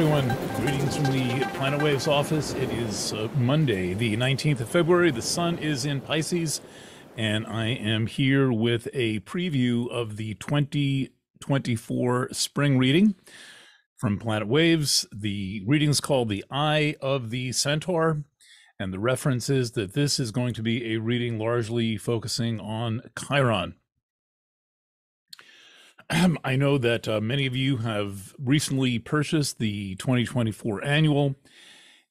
everyone. Greetings from the Planet Waves office. It is Monday, the 19th of February. The sun is in Pisces, and I am here with a preview of the 2024 spring reading from Planet Waves. The reading is called The Eye of the Centaur, and the reference is that this is going to be a reading largely focusing on Chiron. I know that many of you have recently purchased the 2024 annual,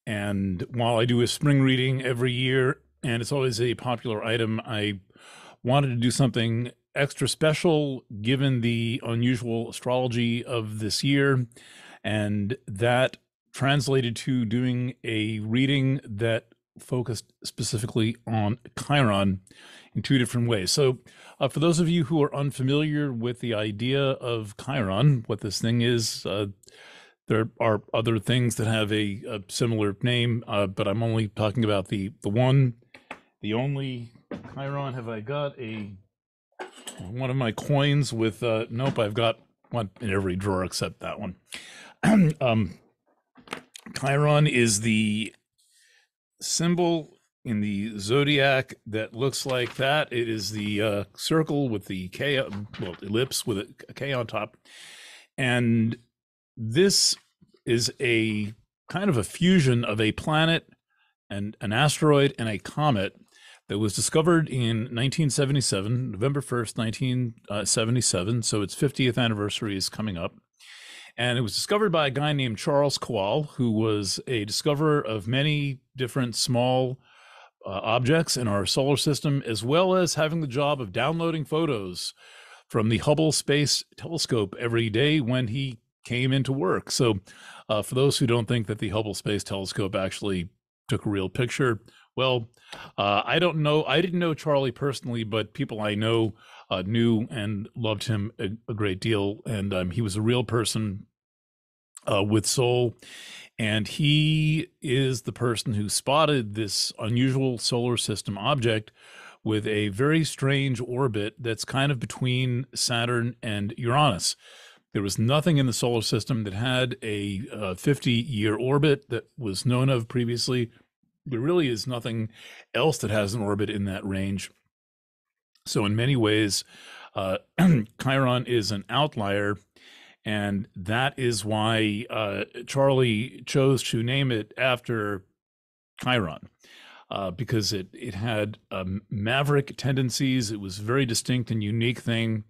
and while I do a spring reading every year, and it's always a popular item, I wanted to do something extra special given the unusual astrology of this year, and that translated to doing a reading that focused specifically on Chiron in two different ways. So for those of you who are unfamiliar with the idea of Chiron, what this thing is, there are other things that have a similar name, but I'm only talking about the only Chiron. Have I got one of my coins with, nope, I've got one in every drawer except that one. Chiron is the symbol in the zodiac that looks like that. It is the circle with the K, well, ellipse with a K on top. And this is a kind of a fusion of a planet and an asteroid and a comet that was discovered in 1977, November 1st, 1977. So its 50th anniversary is coming up. And it was discovered by a guy named Charles Kowal, who was a discoverer of many different small objects in our solar system, as well as having the job of downloading photos from the Hubble Space Telescope every day when he came into work. So for those who don't think that the Hubble Space Telescope actually took a real picture, well, I don't know. I didn't know Charlie personally, but people I know knew and loved him a great deal. And he was a real person with soul. And he is the person who spotted this unusual solar system object with a very strange orbit that's kind of between Saturn and Uranus. There was nothing in the solar system that had a 50-year orbit that was known of previously. There really is nothing else that has an orbit in that range. So in many ways, Chiron is an outlier. And that is why Charlie chose to name it after Chiron, because it had maverick tendencies. It was a very distinct and unique thing.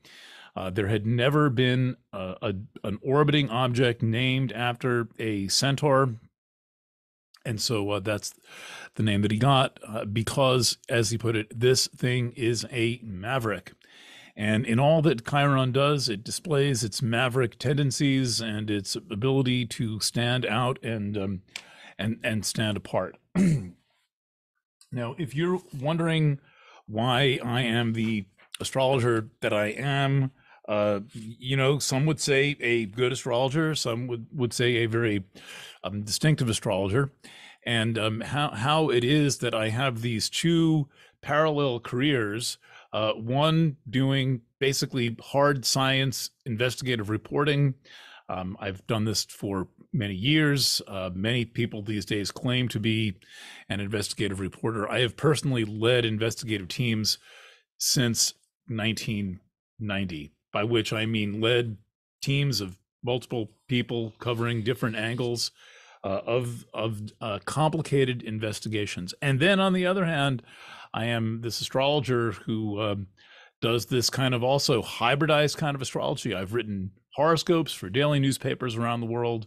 There had never been an orbiting object named after a centaur. And so that's the name that he got, because, as he put it, this thing is a maverick. And in all that Chiron does, it displays its maverick tendencies and its ability to stand out and stand apart. Now, if you're wondering why I am the astrologer that I am, some would say a good astrologer, some would say a very distinctive astrologer, and how it is that I have these two parallel careers. One doing basically hard science investigative reporting. I've done this for many years. Many people these days claim to be an investigative reporter. I have personally led investigative teams since 1990, by which I mean led teams of multiple people covering different angles of complicated investigations. And then on the other hand, I am this astrologer who does this kind of also hybridized kind of astrology. I've written horoscopes for daily newspapers around the world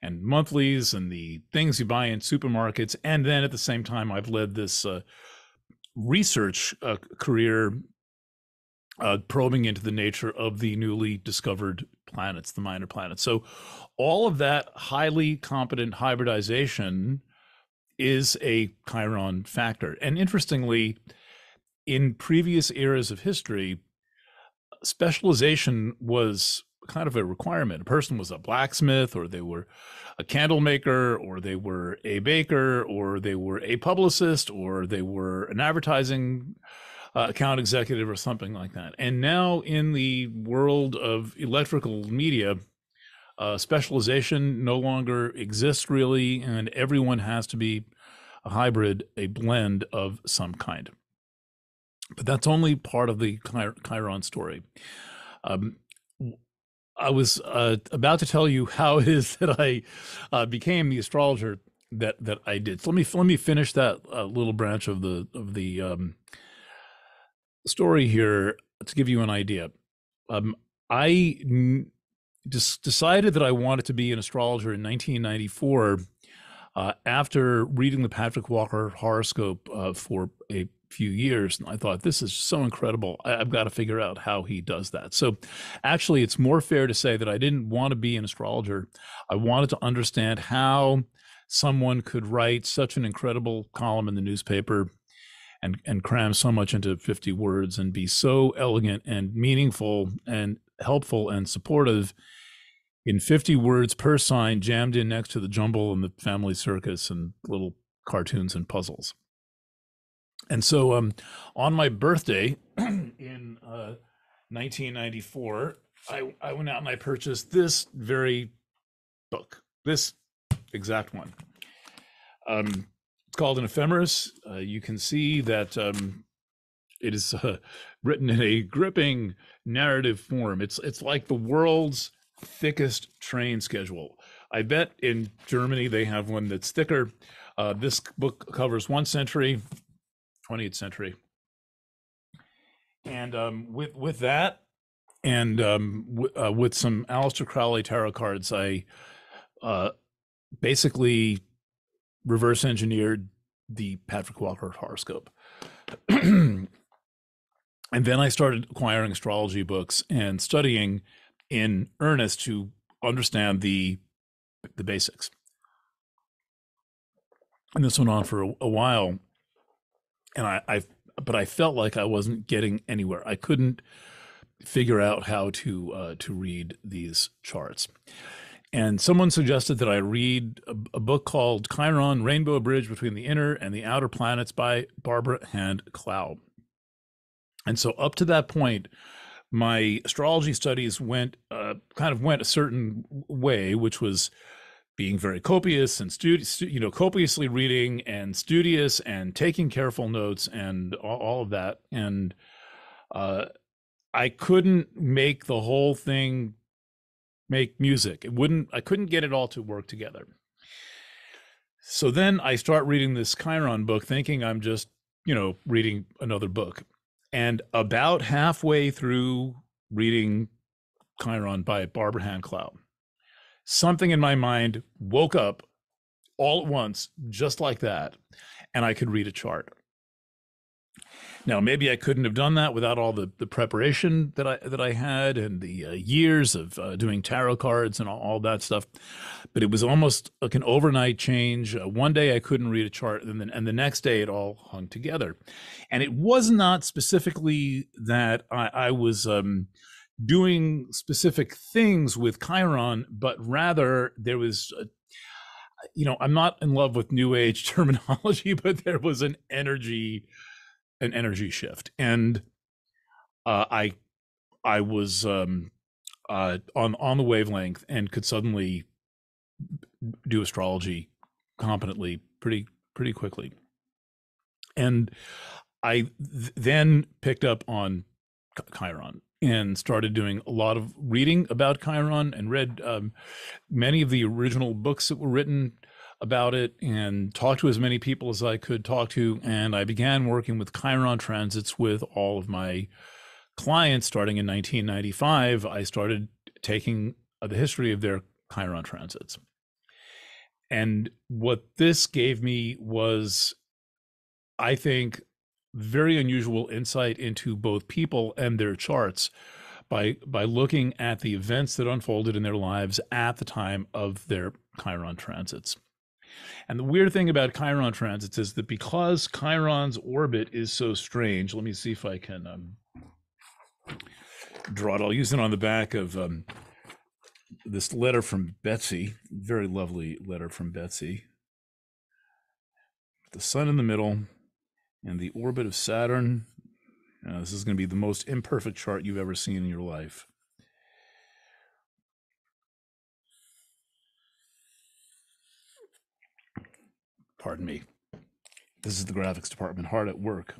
and monthlies and the things you buy in supermarkets. And then at the same time, I've led this research career probing into the nature of the newly discovered planets, the minor planets. So all of that highly competent hybridization is a Chiron factor. And interestingly, in previous eras of history, specialization was kind of a requirement. A person was a blacksmith, or they were a candle maker, or they were a baker, or they were a publicist, or they were an advertising account executive or something like that. And now in the world of electrical media, Specialization no longer exists really, and everyone has to be a hybrid, a blend of some kind. But that's only part of the Chiron story. Um, I was about to tell you how it is that I became the astrologer that I did. So let me finish that little branch of the story here to give you an idea. I just decided that I wanted to be an astrologer in 1994 after reading the Patrick Walker horoscope for a few years. And I thought, this is so incredible. I've got to figure out how he does that. So actually, it's more fair to say that I didn't want to be an astrologer. I wanted to understand how someone could write such an incredible column in the newspaper and cram so much into 50 words and be so elegant and meaningful and helpful and supportive in 50 words per sign, jammed in next to the jumble and the family circus and little cartoons and puzzles. And so on my birthday in 1994, I went out and I purchased this very book, this exact one. It's called an ephemeris. You can see that it is written in a gripping narrative form. It's like the world's thickest train schedule. I bet in Germany they have one that's thicker. This book covers 1 century, 20th century, and with that, and with some Aleister Crowley tarot cards, I basically reverse engineered the Patrick Walker horoscope. And then I started acquiring astrology books and studying in earnest to understand the basics. And this went on for a while, and but I felt like I wasn't getting anywhere. I couldn't figure out how to read these charts. And someone suggested that I read a book called Chiron, Rainbow Bridge Between the Inner and the Outer Planets by Barbara Hand Clow. And so up to that point, my astrology studies went a certain way, which was being very copious and copiously reading and studious and taking careful notes and all of that. And I couldn't make the whole thing make music. I couldn't get it all to work together. So then I start reading this Chiron book thinking I'm just, reading another book. And about halfway through reading Chiron by Barbara Hand Clow, something in my mind woke up all at once, just like that, and I could read a chart. Now, maybe I couldn't have done that without all the preparation that I had and the years of doing tarot cards and all that stuff. But it was almost like an overnight change. One day I couldn't read a chart, and the next day it all hung together. And it was not specifically that I was doing specific things with Chiron, but rather there was I'm not in love with New Age terminology, but there was an energy shift, and I was on the wavelength and could suddenly do astrology competently pretty quickly. And I then picked up on Chiron and started doing a lot of reading about Chiron and read many of the original books that were written about it and talked to as many people as I could talk to. And I began working with Chiron transits with all of my clients starting in 1995. I started taking the history of their Chiron transits. And what this gave me was, I think, very unusual insight into both people and their charts by looking at the events that unfolded in their lives at the time of their Chiron transits. And the weird thing about Chiron transits is that because Chiron's orbit is so strange, let me see if I can draw it. I'll use it on the back of this letter from Betsy, very lovely letter from Betsy. The sun in the middle and the orbit of Saturn. This is going to be the most imperfect chart you've ever seen in your life. Pardon me. This is the graphics department hard at work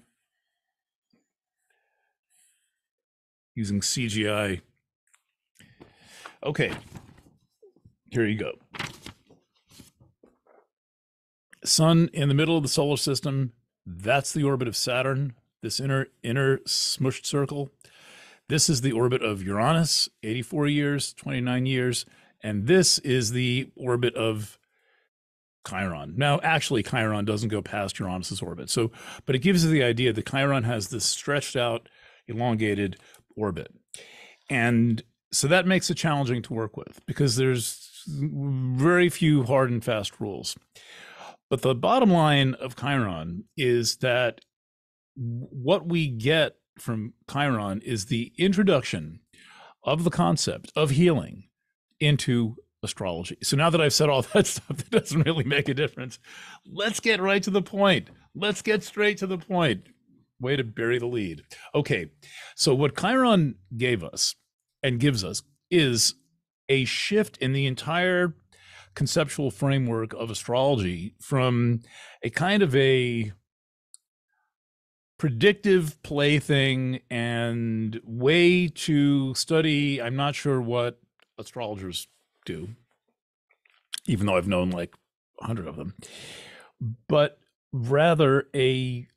using CGI. Okay, here you go. Sun in the middle of the solar system. That's the orbit of Saturn, this inner smushed circle. This is the orbit of Uranus, 84 years, 29 years. And this is the orbit of Chiron. Now, actually, Chiron doesn't go past Uranus's orbit. So, but it gives you the idea that Chiron has this stretched out, elongated orbit. And so that makes it challenging to work with because there's very few hard and fast rules. But the bottom line of Chiron is that what we get from Chiron is the introduction of the concept of healing into astrology. So now that I've said all that stuff, that doesn't really make a difference. Let's get right to the point. Let's get straight to the point. Way to bury the lead. Okay, so what Chiron gave us and gives us is a shift in the entire conceptual framework of astrology from a kind of a predictive plaything and way to study. I'm not sure what astrologers do, even though I've known like 100 of them, but rather a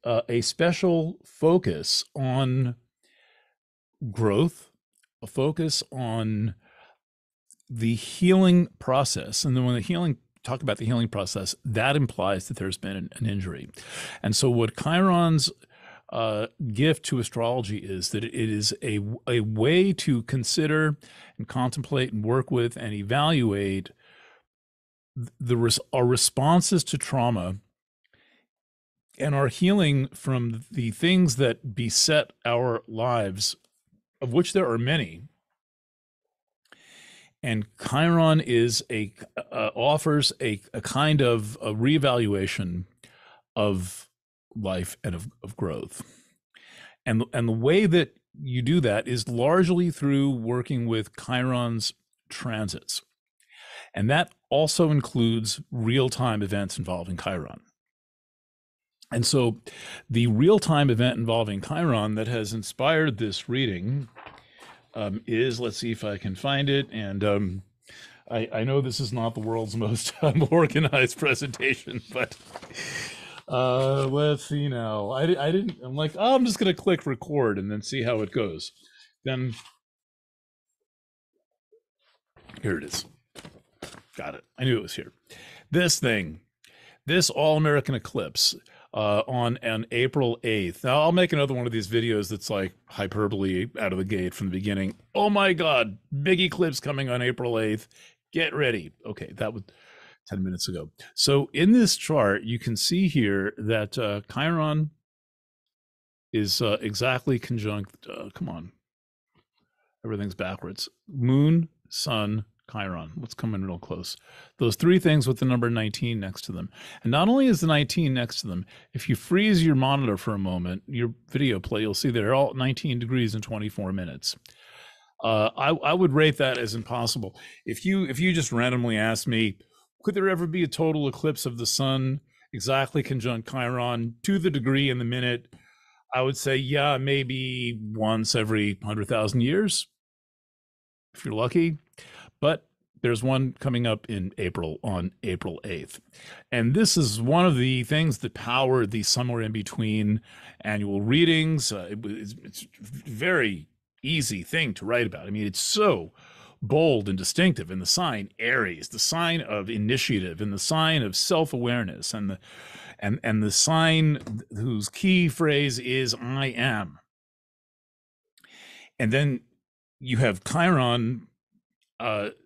special focus on growth, a focus on the healing process. And then when talk about the healing process, that implies that there's been an injury. And so what Chiron's gift to astrology is that it is a way to consider and contemplate and work with and evaluate our responses to trauma and our healing from the things that beset our lives, of which there are many. And Chiron is offers a kind of a reevaluation of life and of growth. And the way that you do that is largely through working with Chiron's transits. And that also includes real-time events involving Chiron. And so the real-time event involving Chiron that has inspired this reading is, let's see if I can find it. And I know this is not the world's most organized presentation, but let's see now. I'm like, oh, I'm just going to click record and then see how it goes. Then here it is. Got it. I knew it was here. This all-American eclipse on April 8th. Now, I'll make another one of these videos that's like hyperbole out of the gate from the beginning. Oh my God, big eclipse coming on April 8th. Get ready. Okay, that was 10 minutes ago. So in this chart, you can see here that Chiron is exactly conjunct. Come on. Everything's backwards. Moon, Sun, Chiron. What's coming real close? Those three things with the number 19 next to them. And not only is the 19 next to them, if you freeze your monitor for a moment, your video play, you'll see they're all 19 degrees and 24 minutes. I would rate that as impossible. If you just randomly ask me, could there ever be a total eclipse of the sun exactly conjunct Chiron to the degree in the minute? I would say, yeah, maybe once every 100,000 years, if you're lucky. But there's one coming up in April on April 8th. And this is one of the things that powered the somewhere in between annual readings. It's a very easy thing to write about. I mean, it's so bold and distinctive in the sign Aries, the sign of initiative, and the sign of self-awareness, and the sign whose key phrase is I am. And then you have Chiron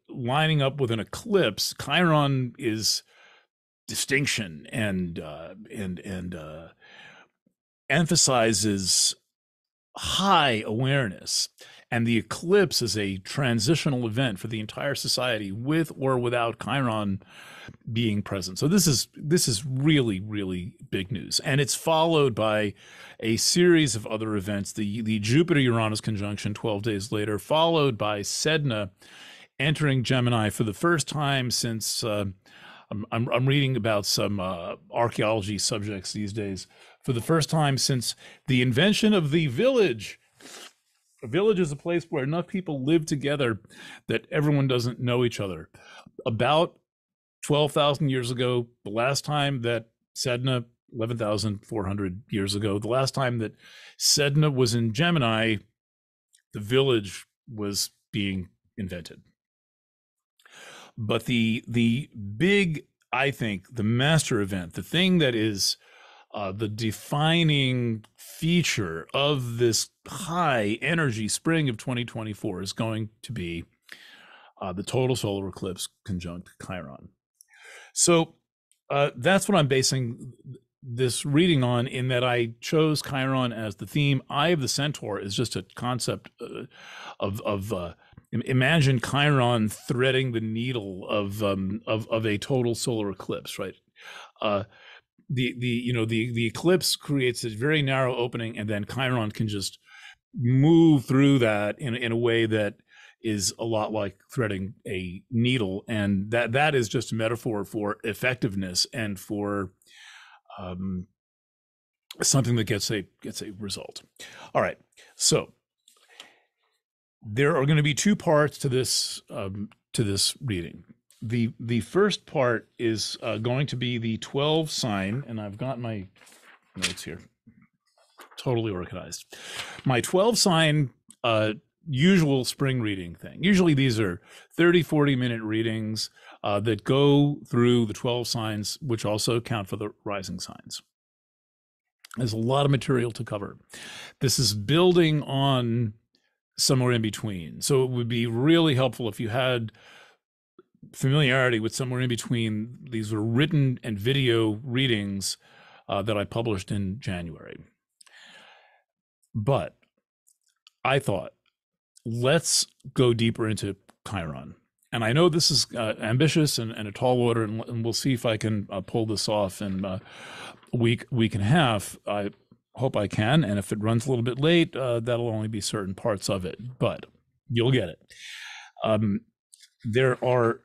lining up with an eclipse. Chiron is distinction and emphasizes high awareness, and the eclipse is a transitional event for the entire society, with or without Chiron being present. So this is really, really big news, and it's followed by a series of other events. The Jupiter-Uranus conjunction 12 days later, followed by Sedna entering Gemini for the first time since I'm reading about some archaeology subjects these days. For the first time since the invention of the village, a village is a place where enough people live together that everyone doesn't know each other. About 12,000 years ago, the last time that Sedna, 11,400 years ago, the last time that Sedna was in Gemini, the village was being invented. But the big, I think, the master event, the thing that is the defining feature of this high energy spring of 2024 is going to be the total solar eclipse conjunct Chiron. So that's what I'm basing this reading on, in that I chose Chiron as the theme. Eye of the Centaur is just a concept of imagine Chiron threading the needle of a total solar eclipse, right? The eclipse creates a very narrow opening, and then Chiron can just move through that in a way that is a lot like threading a needle, and that is just a metaphor for effectiveness and for something that gets a result. All right, so there are going to be two parts to this reading. The first part is going to be the 12 sign, and I've got my notes here totally organized. My 12 sign usual spring reading thing. Usually these are 30-40 minute readings that go through the 12 signs, which also count for the rising signs. There's a lot of material to cover. This is building on somewhere in between. So it would be really helpful if you had familiarity with somewhere in between. These were written and video readings that I published in January. But I thought, let's go deeper into Chiron. And I know this is ambitious and a tall order, and we'll see if I can pull this off in a week and a half. I hope I can, and if it runs a little bit late, that'll only be certain parts of it, but you'll get it. There are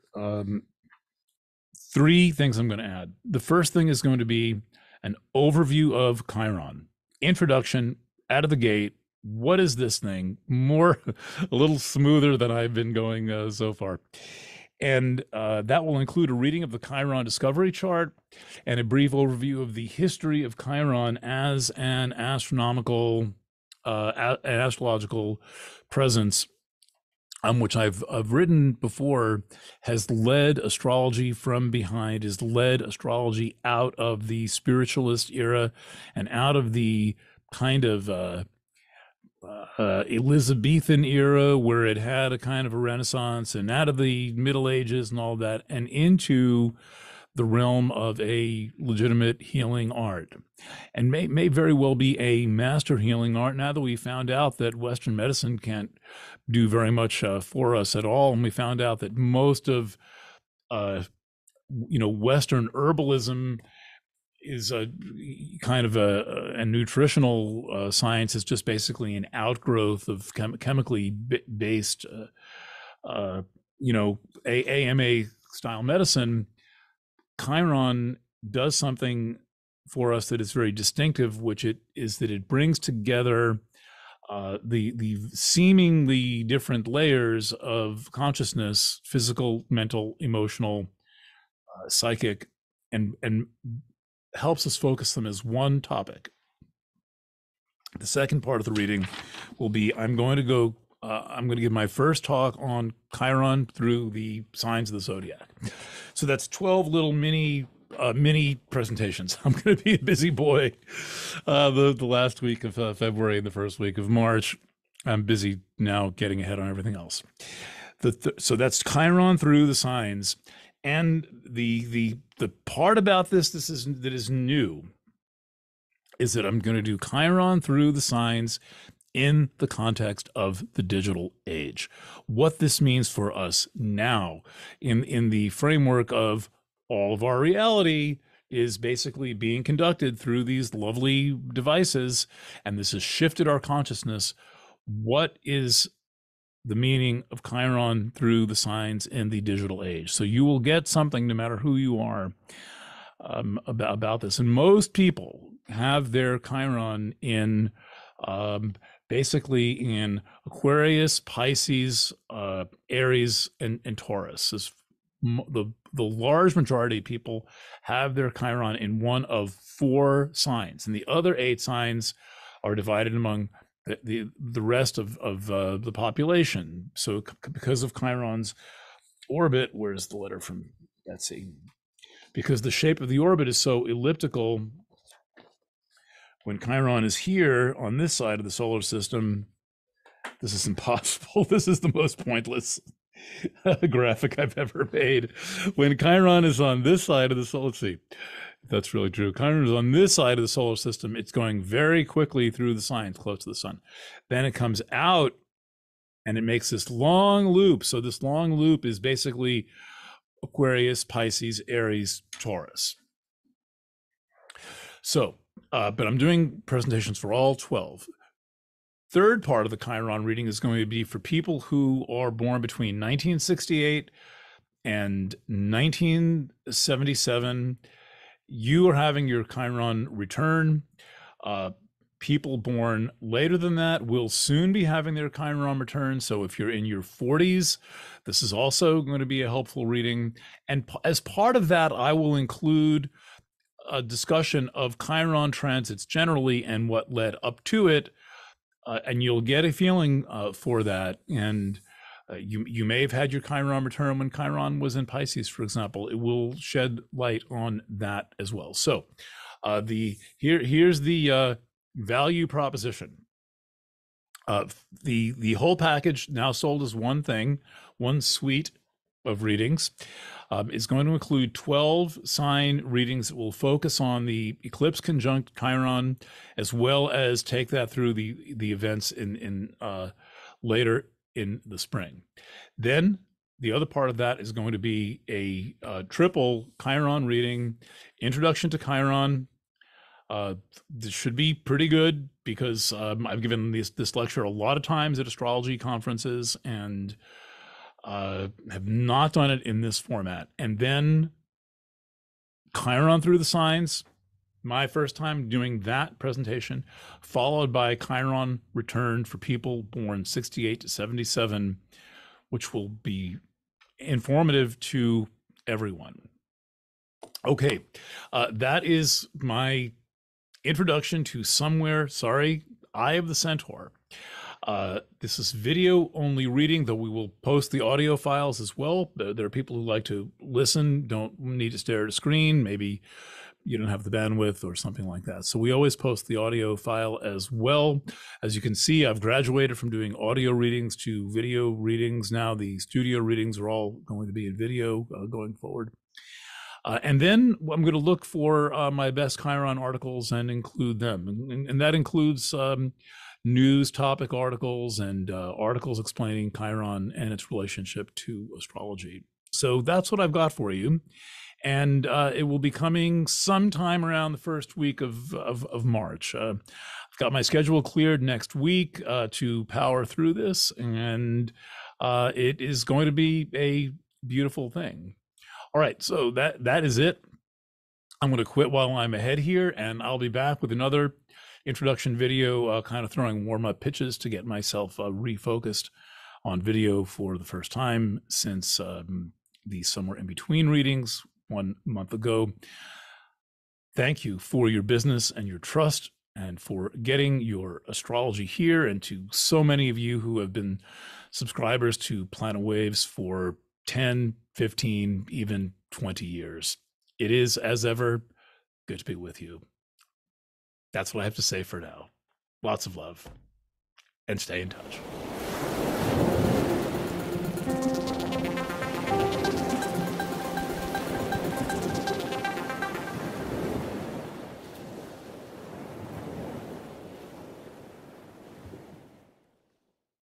three things I'm going to add. The first thing is going to be an overview of Chiron. Introduction, out of the gate. What is this thing? More, a little smoother than I've been going so far. And that will include a reading of the Chiron discovery chart and a brief overview of the history of Chiron as an astronomical, an astrological presence, which I've written before, has led astrology from behind, has led astrology out of the spiritualist era and out of the kind of Elizabethan era, where it had a kind of a renaissance, and out of the Middle Ages and all that, and into the realm of a legitimate healing art, and may very well be a master healing art, now that we found out that Western medicine can't do very much for us at all, and we found out that most of Western herbalism is a kind of a nutritional science. Is just basically an outgrowth of chemically based, AMA style medicine. Chiron does something for us that is very distinctive, which it is that it brings together the seemingly different layers of consciousness: physical, mental, emotional, psychic, and helps us focus them as one topic. The second part of the reading will be, I'm going to give my first talk on Chiron through the signs of the zodiac. So that's 12 little mini presentations. I'm going to be a busy boy the last week of February and the first week of March. I'm busy now getting ahead on everything else. So that's Chiron through the signs. And the part about that is new is that I'm going to do Chiron through the signs in the context of the digital age. What this means for us now in the framework of all of our reality is basically being conducted through these lovely devices, and this has shifted our consciousness. What is the meaning of Chiron through the signs in the digital age. So you will get something, no matter who you are, about this. And most people have their Chiron in basically in Aquarius, Pisces, Aries, and Taurus. The large majority of people have their Chiron in one of 4 signs, and the other 8 signs are divided among the rest of the population. So because of Chiron's orbit, where's the letter from Betsy? Because the shape of the orbit is so elliptical, when Chiron is here on this side of the solar system, this is impossible. This is the most pointless graphic I've ever made. When Chiron is on this side of the solar, let's see, that's really true. Chiron is on this side of the solar system. It's going very quickly through the signs close to the sun. Then it comes out and it makes this long loop. So this long loop is basically Aquarius, Pisces, Aries, Taurus. So, but I'm doing presentations for all 12. Third part of the Chiron reading is going to be for people who are born between 1968 and 1977. You are having your Chiron return. People born later than that will soon be having their Chiron return. So if you're in your 40s, this is also going to be a helpful reading. And as part of that, I will include a discussion of Chiron transits generally and what led up to it. And you'll get a feeling for that. And you may have had your Chiron return when Chiron was in Pisces, for example. It will shed light on that as well. So here's the value proposition. The whole package, now sold as one thing, one suite of readings, is going to include 12 sign readings that will focus on the eclipse conjunct Chiron, as well as take that through the events in later in the spring. Then the other part of that is going to be a triple Chiron reading, introduction to Chiron. This should be pretty good because I've given this lecture a lot of times at astrology conferences and have not done it in this format. And then Chiron through the signs, my first time doing that presentation, followed by Chiron return for people born 68 to 77, which will be informative to everyone. Okay, that is my introduction to Somewhere, sorry, Eye of the Centaur. This is video only reading, though we will post the audio files as well. There are people who like to listen, don't need to stare at a screen. Maybe you don't have the bandwidth or something like that. So we always post the audio file as well. As you can see, I've graduated from doing audio readings to video readings. Now the studio readings are all going to be in video going forward. And then I'm going to look for my best Chiron articles and include them. And that includes news topic articles and articles explaining Chiron and its relationship to astrology. So that's what I've got for you. And it will be coming sometime around the first week of March. I've got my schedule cleared next week to power through this, and it is going to be a beautiful thing. All right, so that is it. I'm going to quit while I'm ahead here, and I'll be back with another introduction video, kind of throwing warm-up pitches to get myself refocused on video for the first time since the Somewhere in Between readings 1 month ago. Thank you for your business and your trust and for getting your astrology here, and to so many of you who have been subscribers to Planet Waves for 10, 15, even 20 years. It is, as ever, good to be with you. That's what I have to say for now. Lots of love, and stay in touch.